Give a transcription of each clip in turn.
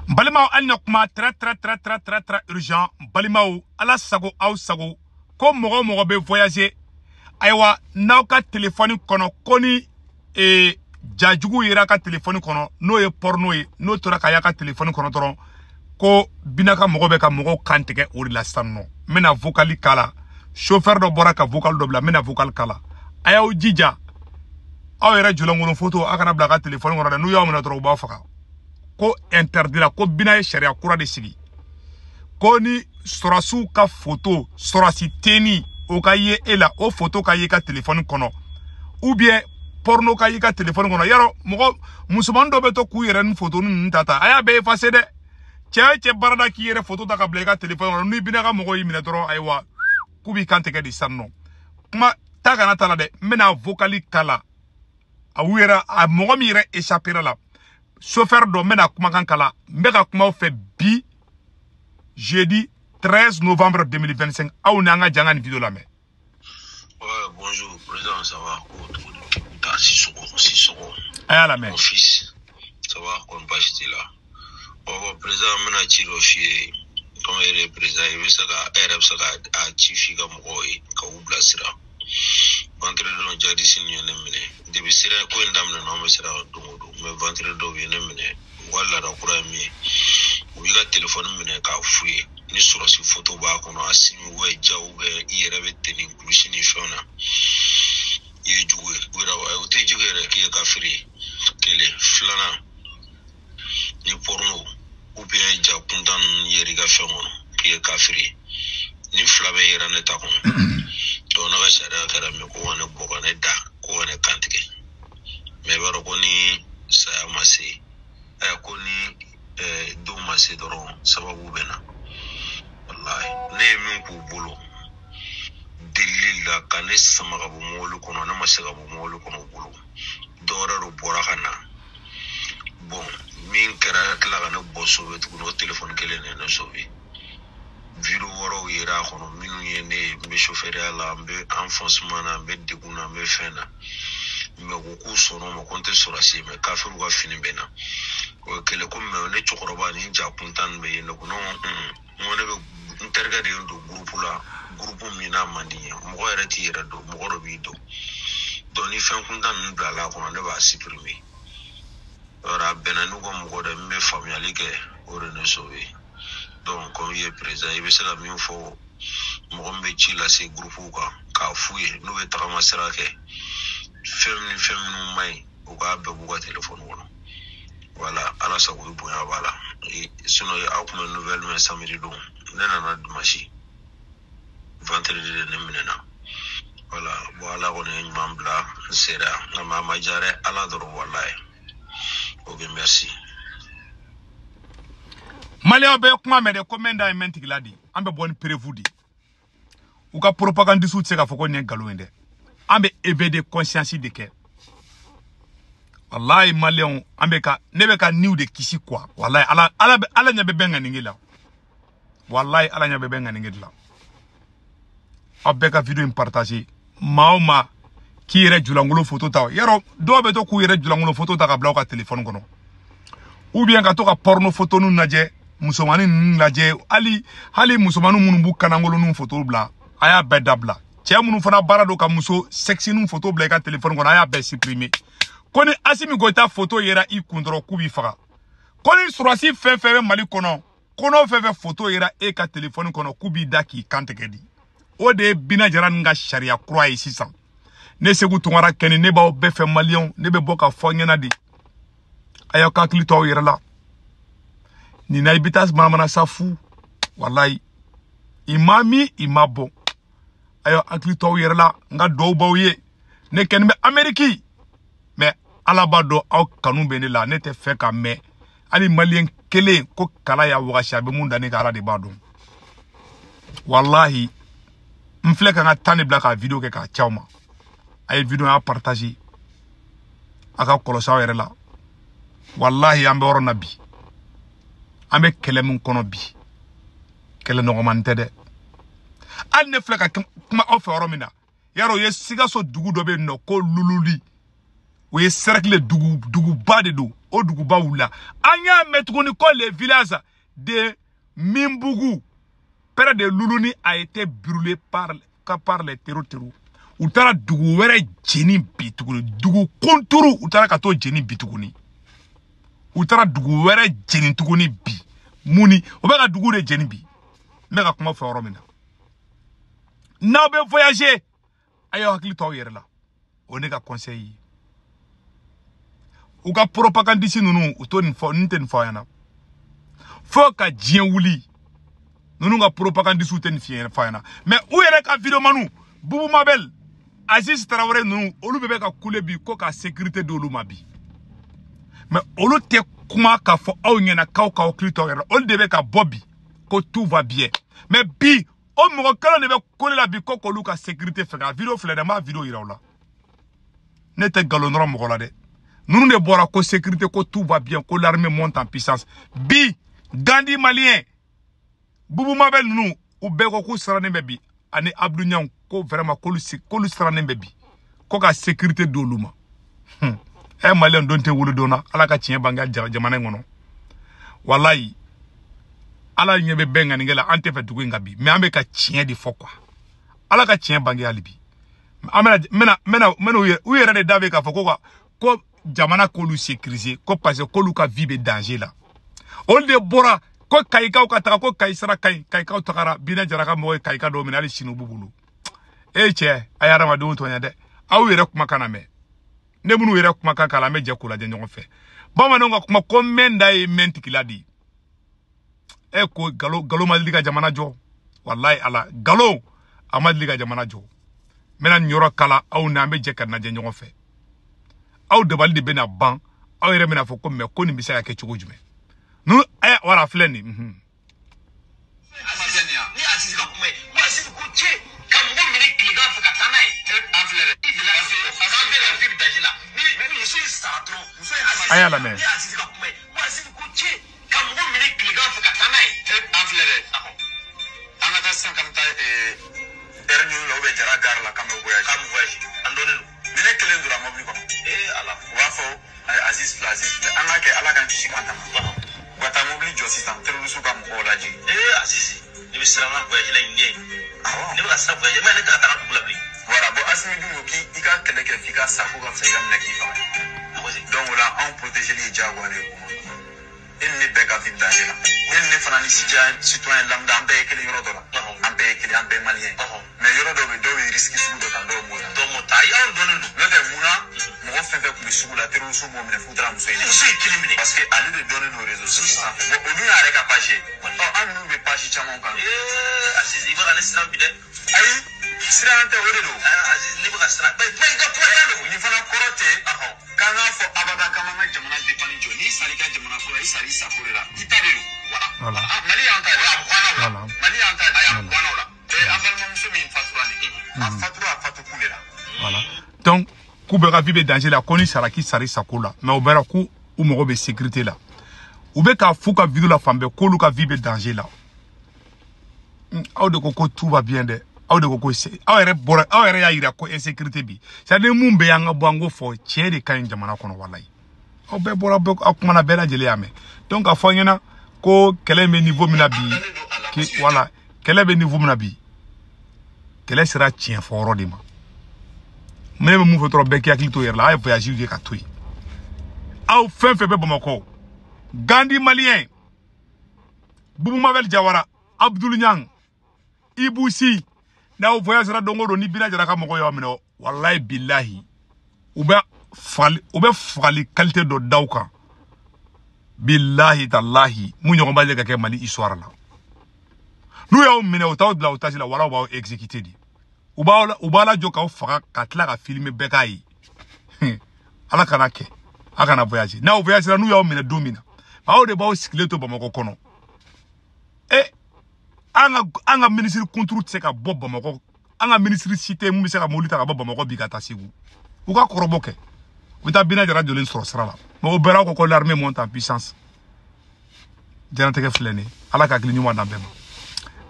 Balimao Alnokma très urgent. Balimao ala sago au sago. Comme mogo be voyager. Aywa nauka téléphone kono koni e jajugu yera ka téléphone kono no ye porno ye no tora ka yaka téléphone kono toron ko binaka mogo be ka mogo kantege o la sanno mena vocali kala chauffeur do bora ka vocal do bla mena vocal kala ayaw jija aw yera julangolo photo akana bla ka téléphone kono no yaw mena toro ba faka ko interdira ko bina ye sharia kura de sigi ko ni sorasu ka photo sorasi teni o ka ye ela o photo ka ye ka téléphone kono ou bien porno ka ye ka téléphone kono yaro mogo musuman do be to ku yere n photo n tata aya be effacer de che barada ki yere photo ta ka bla ka téléphone kono ni bina ka mogo yi mina toro aywa kubi kante ke di sanno kuma ta kana tala de mena vocali kala a wera a mogo mi yere échapper la chauffeur do mena kuma kan kala mbeka kuma fait bi jeudi 13 novembre 2025. Ah, on a un jangan vidéo là, mais. Ouais, bonjour, président, ça va? T'as 6 secondes. Ah, la main. Mon fils, ça va? On va acheter là. Bon, président, on a tiré au chier. Comme il est président, il veut ça, à Tifi, comme Roy, comme Oublasira. Vendredi, j'ai dit, c'est une année. Depuis c'est là, quand on a nommé ça, mais vendredi, il y a une année. Voilà, la courage, mais il y a téléphone, mais il y a fouillé. Ni surasi photo ba kono asimi we jawbe irebe teni kushini shona ye juwe wira wa uti jugere ki ka free kele flana ni porno ou bien ja kundan yeri ga femono ki ka free ni flabe yera ne ta kono to na ga shara kara me ko wane bogane da ko wane kantike me baro ko ni saya masi ko ni do masi doron sababu bena ne min k'u bolo delili la ka ne sama ka bɔ mɔbili kɔnɔ ne ma se ka bɔ mɔbili kɔnɔ bolo dɔwɛrɛ dɔ bɔra ka na bon min kɛra tila ka ne bɔ sobe tuguni o telefɔni kelen ne sobe video wɔɔrɔw yera a kɔnɔ minnu ye ne ye n bɛ chauffeuria la n bɛ enfoncement na n bɛ degun na n bɛ fɛn na mɛ ko k'u sɔnna ma ko n tɛ sɔrɔsi mɛ kafiriw ka fini bɛ na o ye kelen ko mɛ ne cɛkɔrɔba ni ja kuntan bɛ yen ne ko non ne bɛ n terikɛ de ye n don groupe la groupe min n'a man di n ye mɔgɔ yɛrɛ t'i yɛrɛ dɔn mɔgɔ dɔ b'i dɔn donc ni fɛn kuntan ninnu bilala a kɔnɔ ne b'a supprimer yɔrɔ a bɛnna n'u ka mɔgɔ dɛ n bɛ faamuyali kɛ o de ne sauvé donc comme i ye président i bɛ se ka min fɔ mɔgɔ min bɛ ci lase groupe kan k'a f'u ye n'u bɛ tagama sira kɛ fɛn minnu man ɲi u k'a bɛɛ b'u ka téléphone kɔnɔ voilà ala sago i bonya b'a la sinon aw tun bɛ nouvelle min samedi don ne nana dimanche vendredi de ne minɛna voilà bon ala kɔni ye ɲuman bila n sera nka maa ma diya dɛ ala dɔrɔn walayi ok merci. Malien bɛ kuma mɛn dɛ ko mɛn da ye mɛn tigila di an bɛ bɔ ni prévu de u ka propagandistes tɛ se k'a fɔ ko nin ye nkalon ye dɛ an bɛ éveil de conscience de kɛ wallahi malien an bɛ ka ne bɛ ka niw de kisi quoi wallahi ala ɲɛ bɛ bɛn ŋaninge la wallahi ala ɲɛ bɛ bɛn ŋaninge la aw bɛɛ ka video in partager maa o maa k'i yɛrɛ julangolo photo ta yɔrɔ dɔw bɛ to k'u yɛrɛ julangolo photo ta ka bila u ka téléphone kɔnɔ ou bien ka to ka porno photo nun lajɛ musomanin ninnu lajɛ hali musomanin minnu b'u kanangolo nun photo bila a y'a bɛɛ dabila cɛ minnu fana baara do ka muso sexy nun photo bila i ka téléphone kɔnɔ a y'a bɛɛ supprimer ko ni Asimi Goita photo yera i kun dɔrɔn k'u b'i faga ko ni surasi fɛn fɛn bɛ Mali kɔnɔ ko n'o fɛn fɛn photo yera e ka téléphone kɔnɔ k'u b'i da k'i kantigɛ di o de ye Bina Jara nin ka sariya kura ye sisan ne Segu Tunkara kɛni ne b'aw bɛɛ fɛ maliyɛnw ne bɛ bɔ ka fɔ ɲɛna de a y'aw ka hakili to aw yɛrɛ la nin na i bɛ taa manamana sa fu walayi i ma min i ma bɔ a y'aw hakili to aw yɛrɛ la n ka dugawu b'aw ye ne kɛni bɛ Amérique mais ala b'a dɔn aw kanu bɛ ne la ne tɛ fɛ ka mɛn hali maliyɛn kelen ko kala y'a wagasi a bɛ mun da ne ka ala de b'a dɔn walahi n filɛ ka n ka temps de bila ka video kɛ k'a ci aw ma a ye video y'a partager a ka kɔlɔsi aw yɛrɛ la wallahi an bɛ yɔrɔ na bi an bɛ kɛlɛ min kɔnɔ bi kɛlɛ nɔgɔman tɛ dɛ hali ne filɛ ka kuma aw fɛ yɔrɔ min na yarɔ o ye Sikaso dugu dɔ bɛ yen nɔ ko Lululi o ye cercle duguba de don o duguba wula an y'a mɛn tuguni ko les villages de Minbougou près de Loulouni a été brûlé par les terroristes. U taara dugu wɛrɛ jeni bi tuguni dugu kunturu u taara ka t'o jeni bi tuguni u taara dugu wɛrɛ jeni tuguni bi muni o bɛ ka dugu de jeni bi n bɛ ka kuma fɔ yɔrɔ min na n'aw bɛ voyager a y'aw hakili to aw yɛrɛ la o ne ka conseil ye u ka propagandiste ninnu u to nin fɔ n tɛ nin fɔ a ɲɛna fo ka diɲɛ wuli ninnu ka propagandiste tɛ nin fɔ a ɲɛna mais u yɛrɛ ka vidéomanu Boubou Mabel Aziz Traoré nous, olu bɛ ka kule bi ko ka sécurité d'olu ma bi. Mais olu te kuma ka fɔ aw ɲɛna kaw klito yɛrɛ. Olu de bɛ ka bɔ bi ko tout va bien. Mais bi o mɔgɔ kelen de bɛ kule la bi ko k'olu ka sécurité fɛ ka vidéo filɛ dɛ, n b'a vidéo yira aw la. Ne tɛ galon nɔrɔ mɔgɔ la dɛ. Ninnu de bɔra ko sécurité ko tout va bien ko l'armée monte en puissance. Bi Gandhi malien Boubou Mabel ninnu u bɛɛ ko k'u sarannen bɛ bi ani Abdou Niang ko vraiment k'olu sarannen bɛ bi ko ka sécurité d'olu ma malien don tɛ wolo donna ala ka tiɲɛ bange jamana in kɔnɔ wallahi ala ɲɛ bɛ bɛn ŋanigɛ la an tɛ fɛ dugu in ka bi mais an bɛ ka tiɲɛ de fɔ quoi ala ka tiɲɛ bange hali bi an bɛna u yɛrɛ de da bɛ k'a fɔ ko jamana k'olu sécuriser ko parce que k'olu ka vie bɛ danger la olu de bɔra ko kayikaw ka taga ko kayi sara kayikaw tagara Binɛ Jara ka mɔgɔ ye kayika dɔw minɛ hali sini u b'u bolo cɛ a ye adamadenw tɔɲa dɛ aw yɛrɛ kumakan na mɛn ne minnu yɛrɛ kumakan k'a la an bɛ jɛ k'u lajɛ ɲɔgɔn fɛ bamananw ka kuma ko mɛn da ye mɛn tigila de ye ko galo ma deli ka jamana jɔ wallahi ala galo a ma deli ka jamana jɔ n bɛna nin yɔrɔ kala aw ni an bɛ jɛ ka lajɛ ɲɔgɔn fɛ aw dabali de bɛna ban aw yɛrɛ bɛna fɔ ko mɛ ko nin bɛ se ka kɛ cogo jumɛn nu wala filɛ nin a y'a lamɛn donc là on protège les jaguars il ne peut pas vivre danger là il ne fana ni citoyen lambda an bɛɛ kelen yɔrɔ dɔ la an bɛɛ kelen an bɛɛ malien mais yɔrɔ dɔ bɛ dɔw ye risque sugu dɔ ta dɔw m'o ta ayi anw dɔnnen don n'o tɛ munna mɔgɔ fɛn fɛn tun bɛ sugu la terroriste m'o minɛ f'u taara muso in kelen minɛ parce que ale de dɔnnen don réseaux sociaux sanfɛ bon olu y'a yɛrɛ ka page ye an ninnu bɛ page caman kan Aziz i bɛ ka ne siran bi dɛ ayi siran tɛ o de don Aziz ne bɛ ka siran mais i ka kuma tɛ nin fana kɔrɔ tɛ k'an k'a fɔ abada k'an ka jamana dépend jɔ n'i sara i ka jamana ko la i sara i sago de la i ta de don voilà Mali y'an ta ye a banna o la Mali y'an ta ye a banna o la an balimamuso min fatura nin a fatura a fatu kun de la voilà donc k'u bɛ ka vie bɛ danger la ko ni sara k'i sara i sago la mais o bɛra ko u mago bɛ sécurité la u bɛ k'a f'u ka vidéo la fan bɛɛ k'olu ka vie bɛ danger la aw de ko tout va bien dɛ aw de ko aw yɛrɛ y'a yira ko insécurité bi c'est-à-dire mun bɛ yan ka bɔ an ko fɔ tiɲɛ de ka ɲi jamana kɔnɔ walayi aw bɛɛ bɔra aw kumana bɛɛ lajɛlen y'a mɛn donc a fɔ an ɲɛna ko kɛlɛ bɛ niveau min na bi voilà kɛlɛ bɛ niveau min na bi kɛlɛ sera tiɲɛ fɔ yɔrɔ de ma ne bɛ mun fɔ dɔrɔn bɛɛ k'i hakili to yɛrɛ la a ye voyage kɛ ka to yen aw fɛn fɛn bɛ Bamakɔ Gandhi malien Boubou Mabel Jawara Abdou Niang Ibou Sy n'aw voyage ra don o don ni Binɛ Jara ka mɔgɔ y'aw minɛ wallahi billahi u bɛ fagali qualité dɔ d'aw kan billahi tallahi mun ɲɔgɔn b'a ka kɛ Mali histoire la n'u y'aw minɛ u t'aw bila u tasi la wala u b'aw exécuter de u b'a la jɔ k'aw faga ka tila ka filmer bɛɛ k'a ye ala kana kɛ a kana voyage n'aw voyage ra n'u y'aw minɛ don min na aw de b'aw sigilen to Bamakɔ kɔnɔ an ka ministre kunturu tɛ se ka bɔ Bamakɔ an ka ministre si tɛ mun bɛ se ka mobili ta ka bɔ Bamakɔ bi ka taa Segu u ka kɔrɔbɔ kɛ u bɛ taa Binɛ Jara jɔlen sɔrɔ sira la mais o bɛɛ la ko l'armée monte en puissance jɛnatigɛ filɛ nin ye ala ka hakili ɲuman d'an bɛɛ ma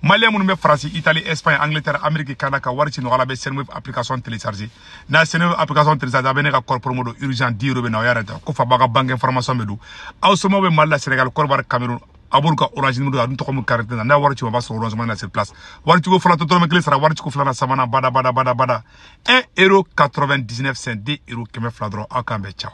Malien mun be France, Italie, Espagne, Angleterre, Amérique, Canada, wari ci no ala be Senwave application télécharger. Na Senwave application télécharger be ne ka corps promo do urgent 10 € be na yara ta ko fa baga banque information be do. Aw so mo be Mali Sénégal Korbar Cameroun abul ka orange numéro adu to ko mu carte na wari ci ba so orange na sur place. Wari ci ko fala to to me clé sara wari ci ko fala samana bada 1,99 €, 2 € keme fla dro akambe ciao.